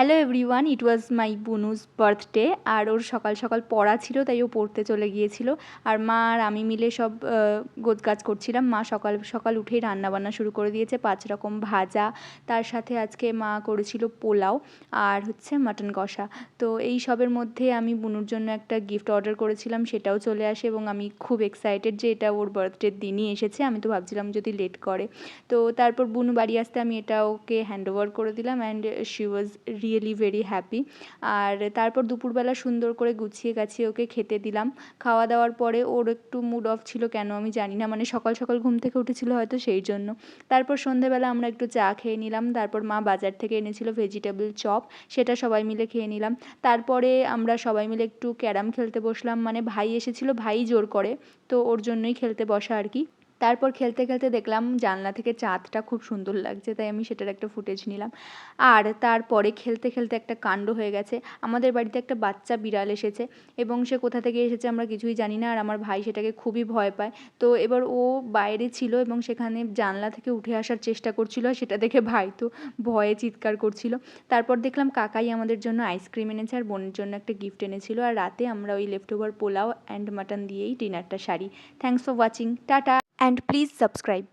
Hello everyone, ইট ওয়াজ মাই বুনুজ birthday. আর ওর সকাল সকাল পড়া ছিল, তাই ও পড়তে চলে গিয়েছিল। আর মা আর আমি মিলে সব গোছগাছ করছিলাম। মা সকাল সকাল উঠেই রান্নাবান্না শুরু করে দিয়েছে, 5 রকম ভাজা, তার সাথে আজকে মা করেছিল পোলাও আর হচ্ছে মাটন কষা। তো এই সবের মধ্যে আমি বুনুর জন্য একটা গিফট অর্ডার করেছিলাম, সেটাও চলে আসে এবং আমি খুব এক্সাইটেড যে এটা ওর বার্থডের দিনই এসেছে। আমি তো ভাবছিলাম যদি লেট করে। তো তারপর বুনু বাড়ি আসতে আমি এটা ওকে হ্যান্ড ওভার করে দিলাম and she was really very happy. আর তারপর দুপুরবেলা সুন্দর করে গুছিয়ে গাছিয়ে ওকে খেতে দিলাম। খাওয়া দাওয়ার পরে ওর একটু মুড অফ ছিল, কেন আমি জানি না, মানে সকাল সকাল ঘুম থেকে উঠেছিল হয়তো সেই জন্য। তারপর সন্ধেবেলা আমরা একটু চা খেয়ে নিলাম। তারপর মা বাজার থেকে এনেছিল ভেজিটেবল চপ, সেটা সবাই মিলে খেয়ে নিলাম। তারপরে আমরা সবাই মিলে একটু ক্যারাম খেলতে বসলাম, মানে ভাই এসেছিল, ভাই জোর করে, তো ওর জন্যই খেলতে বসা আর কি। তারপর খেলতে খেলতে দেখলাম জানলা থেকে চাঁদটা খুব সুন্দর লাগছে, তাই আমি সেটার একটা ফুটেজ নিলাম। আর তারপরে খেলতে খেলতে একটা কাণ্ড হয়ে গেছে। আমাদের বাড়িতে একটা বাচ্চা বিড়াল এসেছে এবং সে কোথা থেকে এসেছে আমরা কিছুই জানি না, আর আমার ভাই সেটাকে খুবই ভয় পায়। তো এবার ও বাইরে ছিল এবং সেখানে জানলা থেকে উঠে আসার চেষ্টা করছিল, আর সেটা দেখে ভাই তো ভয়ে চিৎকার করছিল। তারপর দেখলাম কাকাই আমাদের জন্য আইসক্রিম এনেছে আর বোনের জন্য একটা গিফট এনেছিল, আর রাতে আমরা ওই left over pulao and mutton দিয়েই ডিনারটা সারি। Thanks for watching, tata, and please subscribe.